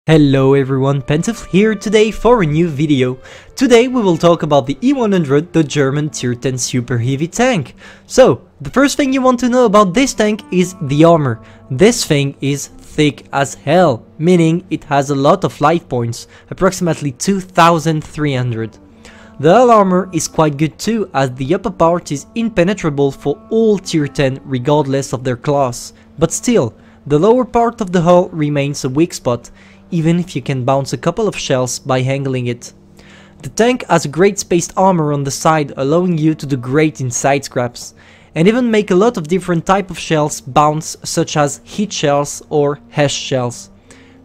Hello everyone, Pantoufleee here today for a new video. Today we will talk about the E100, the German tier 10 super heavy tank. So, the first thing you want to know about this tank is the armor. This thing is thick as hell, meaning it has a lot of life points, approximately 2300. The hull armor is quite good too, as the upper part is impenetrable for all tier 10 regardless of their class. But still, the lower part of the hull remains a weak spot, even if you can bounce a couple of shells by handling it. The tank has a great spaced armor on the side, allowing you to do great in side scraps, and even make a lot of different type of shells bounce, such as heat shells or HESH shells.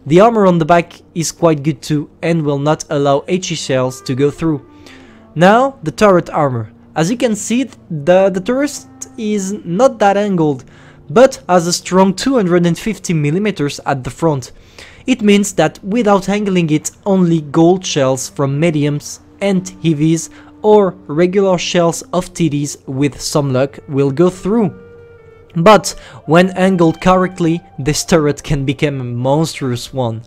The armor on the back is quite good too, and will not allow HE shells to go through. Now, the turret armor. As you can see, the turret is not that angled, but has a strong 250mm at the front. It means that without angling it, only gold shells from mediums and heavies or regular shells of TDs with some luck will go through. But when angled correctly, this turret can become a monstrous one.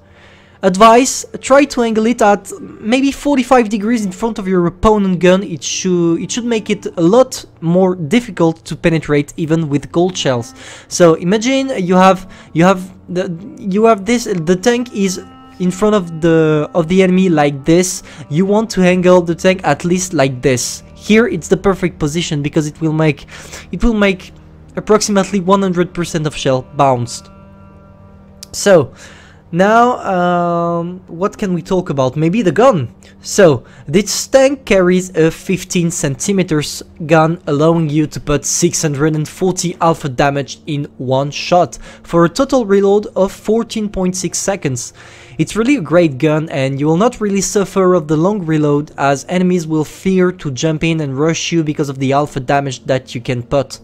Advice: try to angle it at maybe 45 degrees in front of your opponent gun. It should make it a lot more difficult to penetrate even with gold shells. So imagine the tank is in front of the enemy like this. You want to angle the tank at least like this. Here it's the perfect position because it will make approximately 100% of shell bounced. So now, what can we talk about? Maybe the gun. So, this tank carries a 15 centimeters gun, allowing you to put 640 alpha damage in one shot, for a total reload of 14.6 seconds. It's really a great gun, and you will not really suffer of the long reload, as enemies will fear to jump in and rush you because of the alpha damage that you can put.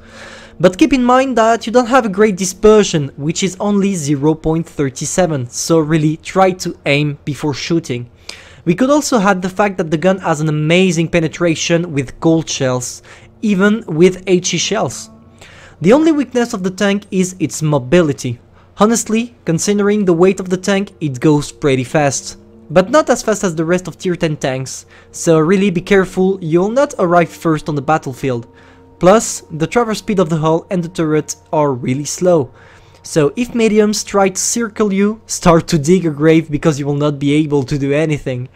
But keep in mind that you don't have a great dispersion, which is only 0.37, so really try to aim before shooting. We could also add the fact that the gun has an amazing penetration with gold shells, even with HE shells. The only weakness of the tank is its mobility. Honestly, considering the weight of the tank, it goes pretty fast. But not as fast as the rest of tier 10 tanks, so really be careful, you'll not arrive first on the battlefield. Plus, the traverse speed of the hull and the turret are really slow. So if mediums try to circle you, start to dig a grave because you will not be able to do anything.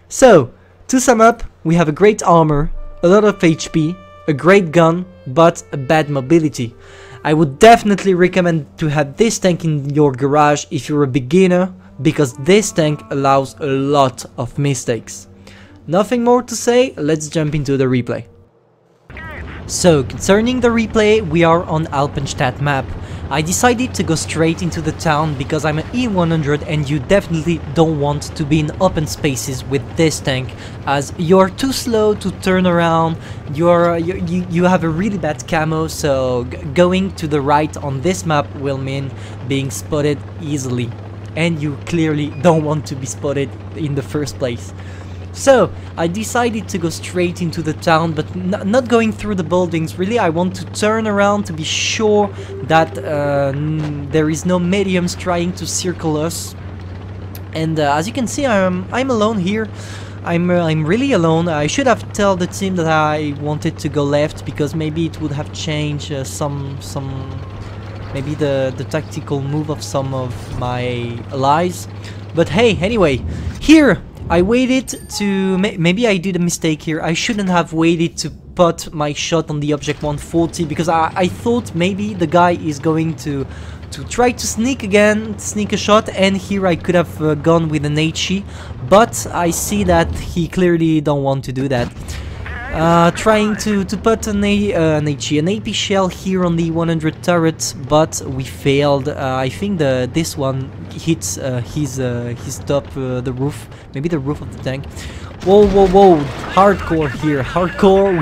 So, to sum up, we have a great armor, a lot of HP, a great gun, but a bad mobility. I would definitely recommend to have this tank in your garage if you're a beginner, because this tank allows a lot of mistakes. Nothing more to say, let's jump into the replay. So, concerning the replay, we are on Alpenstadt map. I decided to go straight into the town because I'm an E100 and you definitely don't want to be in open spaces with this tank, as you're too slow to turn around, you have a really bad camo, so going to the right on this map will mean being spotted easily. And you clearly don't want to be spotted in the first place. So, I decided to go straight into the town, but not going through the buildings. Really, I want to turn around to be sure that there is no mediums trying to circle us. And as you can see, I'm alone here. I'm really alone. I should have told the team that I wanted to go left, because maybe it would have changed maybe the tactical move of some of my allies. But hey, anyway, here I waited to... maybe I did a mistake here. I shouldn't have waited to put my shot on the object 140, because I thought maybe the guy is going to try to sneak a shot, and here I could have gone with an HE, but I see that he clearly don't want to do that. Trying to put an AP shell here on the 100 turret, but we failed. I think this one hits his top, the roof, maybe the roof of the tank. Whoa, whoa, whoa! Hardcore here, hardcore.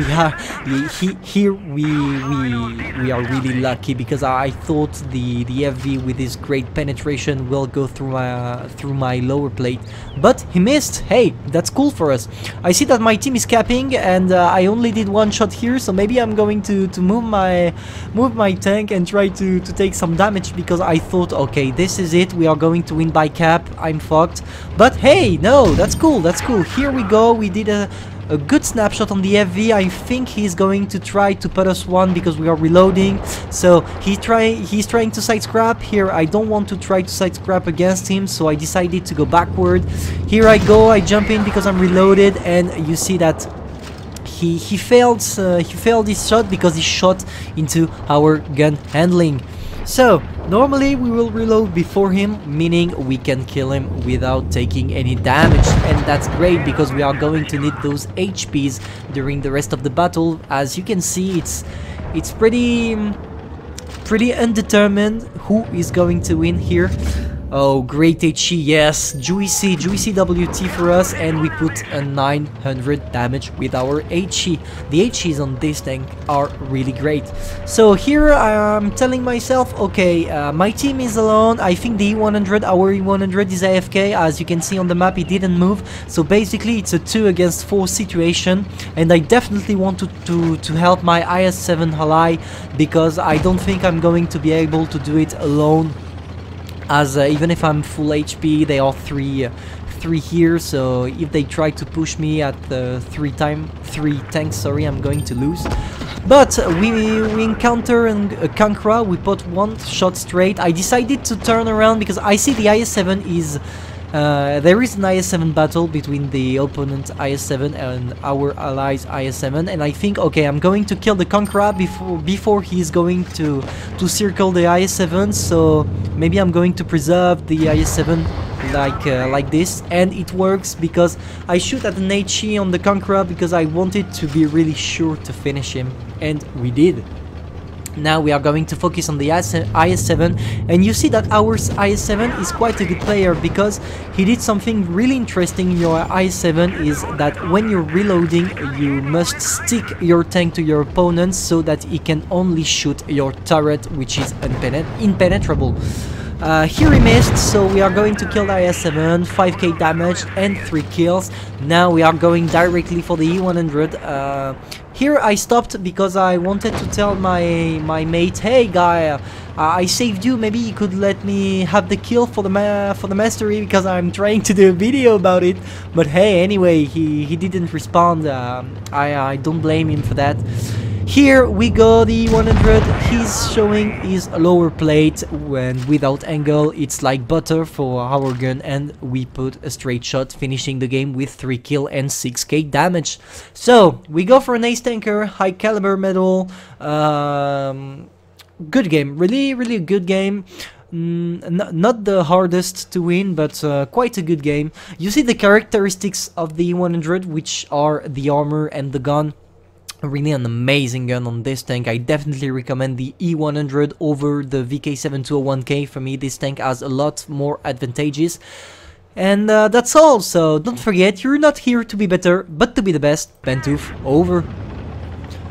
We are really lucky because I thought the FV with his great penetration will go through my lower plate, but he missed. Hey, that's cool for us. I see that my team is capping, and I only did one shot here, so maybe I'm going to move my tank and try to take some damage because I thought, okay, this is it. We are going to win by cap. I'm fucked. But hey, no, that's cool. That's cool. Here we go. We did a good snapshot on the FV. I think he's going to try to put us one because we are reloading. So he's trying to side scrap. Here I don't want to try to side scrap against him, so I decided to go backward. Here I go. I jump in because I'm reloaded, and you see that he failed his shot because he shot into our gun handling. So normally we will reload before him, meaning we can kill him without taking any damage, and that's great because we are going to need those HPs during the rest of the battle. As you can see, it's pretty undetermined who is going to win here. Oh, great HE, yes, juicy WT for us, and we put a 900 damage with our HE. The HEs on this tank are really great. So here I'm telling myself, okay, my team is alone. I think the E100, our E100 is AFK. As you can see on the map, he didn't move. So basically it's a 2 against 4 situation, and I definitely want to help my IS-7 ally because I don't think I'm going to be able to do it alone. As even if I'm full HP, they are three here, so if they try to push me at three tanks, sorry, I'm going to lose. But we encounter a Kankra. We put one shot straight. I decided to turn around because I see the IS-7 is there is an IS-7 battle between the opponent IS-7 and our allies IS-7, and I think, okay, I'm going to kill the Kankra before he's going to circle the IS-7, so maybe I'm going to preserve the IS-7 like this, and it works because I shoot at an HE on the Kankra because I wanted to be really sure to finish him, and we did. Now we are going to focus on the IS-7, and you see that our IS-7 is quite a good player because he did something really interesting in your IS-7, is that when you're reloading you must stick your tank to your opponent so that he can only shoot your turret, which is impenetrable. Here he missed, so we are going to kill the IS-7, 5k damage and 3 kills. Now we are going directly for the E100. Here I stopped because I wanted to tell my mate, hey guy, I saved you, maybe you could let me have the kill for the mastery because I'm trying to do a video about it. But hey, anyway, he didn't respond. I don't blame him for that. Here we go, the 100, he's showing his lower plate, when without angle it's like butter for our gun, and we put a straight shot, finishing the game with 3 kill and 6k damage. So we go for an ace tanker, high caliber medal. Good game, really good game. Not the hardest to win, but quite a good game. You see the characteristics of the E100, which are the armor and the gun. Really an amazing gun on this tank. I definitely recommend the E100 over the VK7201K. For me, this tank has a lot more advantages. And that's all. So don't forget, you're not here to be better, but to be the best. Pantouf, over.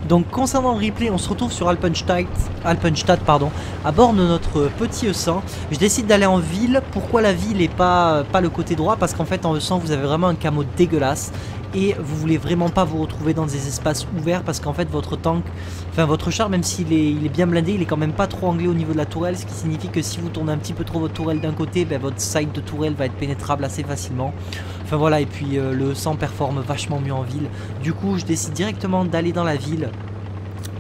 Donc concernant le replay, on se retrouve sur Alpenstadt, à bord de notre petit E100. Je décide d'aller en ville. Pourquoi la ville et pas le côté droit? Parce qu'en fait en E100 vous avez vraiment un camo dégueulasse et vous voulez vraiment pas vous retrouver dans des espaces ouverts, parce qu'en fait votre tank, enfin votre char, même s'il est bien blindé, il est quand même pas trop anglais au niveau de la tourelle, ce qui signifie que si vous tournez un petit peu trop votre tourelle d'un côté, ben, votre side de tourelle va être pénétrable assez facilement. Enfin voilà, et puis le E100 performe vachement mieux en ville. Du coup je décide directement d'aller dans la ville.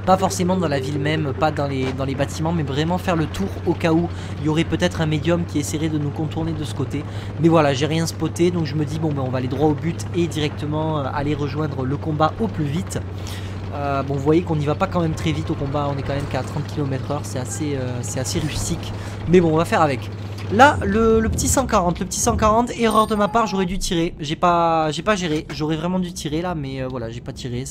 Pas forcément dans la ville même, pas dans les bâtiments, mais vraiment faire le tour au cas où il y aurait peut-être un médium qui essaierait de nous contourner de ce côté. Mais voilà, j'ai rien spoté, donc je me dis bon ben on va aller droit au but et directement aller rejoindre le combat au plus vite. Bon, vous voyez qu'on n'y va pas quand même très vite au combat, on est quand même qu'à 30 km/h, c'est assez rustique. Mais bon, on va faire avec. Là, le petit 140, erreur de ma part, j'aurais dû tirer. J'ai pas géré, j'aurais vraiment dû tirer là, mais voilà, j'ai pas tiré,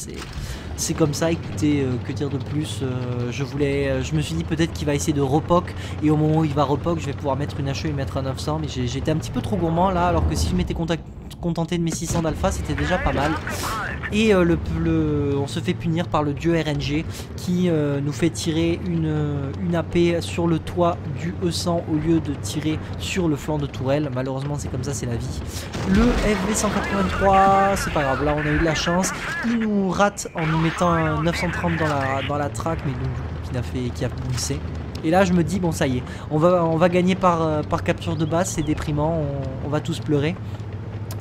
c'est comme ça. Écoutez, que dire de plus, je me suis dit peut-être qu'il va essayer de repoc, et au moment où il va repoc, je vais pouvoir mettre une HE et mettre un 900, mais j'étais un petit peu trop gourmand là, alors que si je m'étais contenté de mes 600 d'alpha, c'était déjà pas mal. Et on se fait punir par le dieu RNG qui nous fait tirer une AP sur le toit du E100 au lieu de tirer sur le flanc de tourelle. Malheureusement c'est comme ça, c'est la vie. Le FV183, c'est pas grave, là on a eu de la chance. Il nous rate en nous mettant un 930 dans la track, mais donc du coup qui a poussé. Et là je me dis bon ça y est, on va gagner par capture de base, c'est déprimant, on va tous pleurer.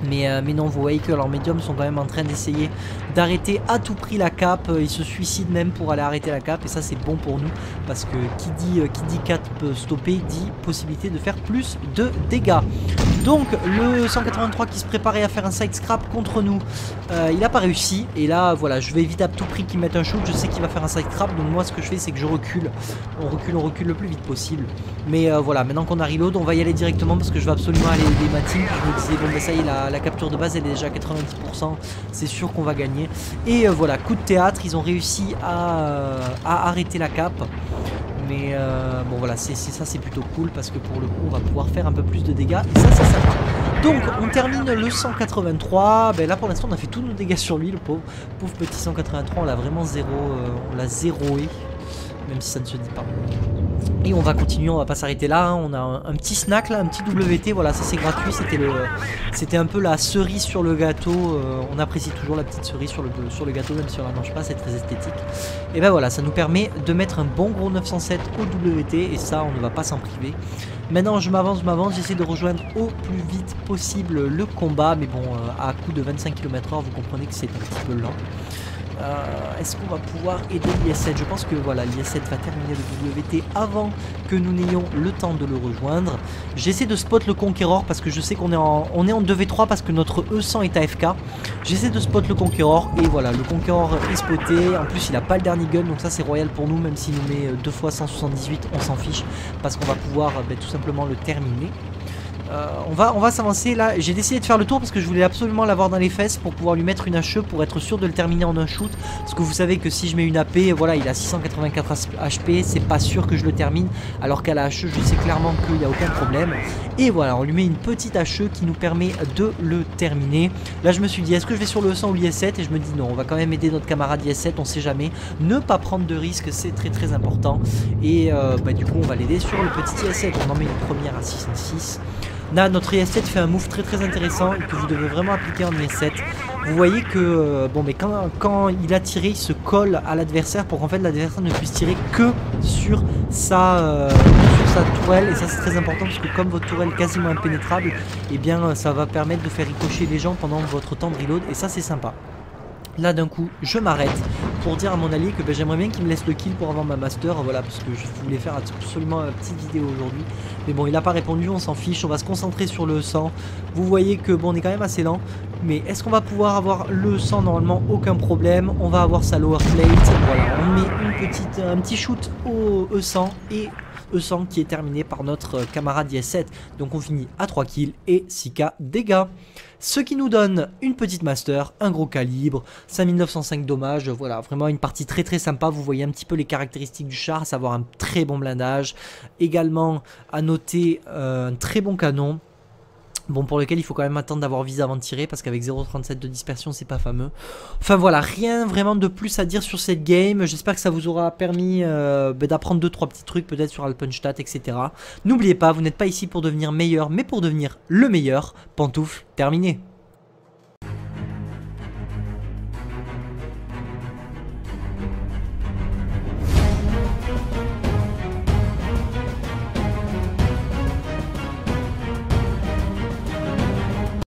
Mais non, vous voyez que leurs médiums sont quand même en train d'essayer d'arrêter à tout prix la cape. Ils se suicident même pour aller arrêter la cape. Et ça c'est bon pour nous. Parce que qui dit cape stoppée dit possibilité de faire plus de dégâts. Donc le 183 qui se préparait à faire un side scrap contre nous, il n'a pas réussi. Et là voilà, je vais éviter à tout prix qu'il mette un shoot. Je sais qu'il va faire un side scrap. Donc moi ce que je fais c'est que je recule. On recule le plus vite possible. Mais voilà, maintenant qu'on a reload, on va y aller directement. Parce que je veux absolument aller aider ma team. Je me disais bon ben ça y est, la capture de base elle est déjà à 90%, c'est sûr qu'on va gagner. Et voilà, coup de théâtre, ils ont réussi à arrêter la cape. Mais bon voilà, ça c'est plutôt cool parce que pour le coup on va pouvoir faire un peu plus de dégâts. Et ça c'est sympa. Donc on termine le 183. Ben là pour l'instant on a fait tous nos dégâts sur lui, le pauvre petit 183, on l'a vraiment zéroé. Même si ça ne se dit pas. Et on va continuer, on va pas s'arrêter là, hein. On a un petit snack là, un petit WT, voilà, ça c'est gratuit, c'était un peu la cerise sur le gâteau. On apprécie toujours la petite cerise sur le gâteau, même si on la mange pas, c'est très esthétique. Et ben voilà, ça nous permet de mettre un bon gros 907 au WT, et ça on ne va pas s'en priver. Maintenant je m'avance, j'essaie de rejoindre au plus vite possible le combat, mais bon, à coup de 25 km/h, vous comprenez que c'est un petit peu lent. Est-ce qu'on va pouvoir aider l'IS7? Je pense que voilà, l'IS7 va terminer le WT avant que nous n'ayons le temps de le rejoindre. J'essaie de spot le Conqueror parce que je sais qu'on est en 2v3 parce que notre E100 est AFK. J'essaie de spot le Conqueror et voilà, le Conqueror est spoté. En plus il a pas le dernier gun, donc ça c'est royal pour nous. Même s'il nous met 2 fois 178, on s'en fiche parce qu'on va pouvoir tout simplement le terminer. On va s'avancer là. J'ai décidé de faire le tour parce que je voulais absolument l'avoir dans les fesses pour pouvoir lui mettre une HE pour être sûr de le terminer en un shoot. Parce que vous savez que si je mets une AP, voilà, il a 684 HP, c'est pas sûr que je le termine. Alors qu'à la HE, je sais clairement qu'il n'y a aucun problème. Et voilà, on lui met une petite HE qui nous permet de le terminer. Là, je me suis dit, est-ce que je vais sur le E100 ou l'IS7? Et je me dis non, on va quand même aider notre camarade IS7, on sait jamais. Ne pas prendre de risques, c'est très important. Et du coup, on va l'aider sur le petit IS7. On en met une première à 606. Là, notre IS7 fait un move très intéressant et que vous devez vraiment appliquer en IS7. Vous voyez que bon, mais quand il a tiré, il se colle à l'adversaire pour qu'en fait l'adversaire ne puisse tirer que sur sa tourelle. Et ça c'est très important parce que comme votre tourelle est quasiment impénétrable, et bien ça va permettre de faire ricocher les gens pendant votre temps de reload. Et ça c'est sympa. Là d'un coup je m'arrête pour dire à mon allié que j'aimerais bien qu'il me laisse le kill pour avoir ma master, voilà, parce que je voulais faire absolument une petite vidéo aujourd'hui, mais bon il n'a pas répondu, on s'en fiche, on va se concentrer sur le 100. Vous voyez que bon on est quand même assez lent, mais est-ce qu'on va pouvoir avoir le 100? Normalement aucun problème, on va avoir sa lower plate, voilà, on met un petit shoot au E100 et E100 qui est terminé par notre camarade IS7. Donc on finit à 3 kills et 6k dégâts. Ce qui nous donne une petite master, un gros calibre, 5905 dommages. Voilà, vraiment une partie très sympa. Vous voyez un petit peu les caractéristiques du char, à savoir un très bon blindage. Également à noter un très bon canon. Bon, pour lequel il faut quand même attendre d'avoir visé avant de tirer, parce qu'avec 0,37 de dispersion c'est pas fameux. Enfin voilà, rien vraiment de plus à dire sur cette game. J'espère que ça vous aura permis d'apprendre 2-3 petits trucs peut-être sur Alpenstadt, etc. N'oubliez pas, vous n'êtes pas ici pour devenir meilleur, mais pour devenir le meilleur. Pantoufle terminé.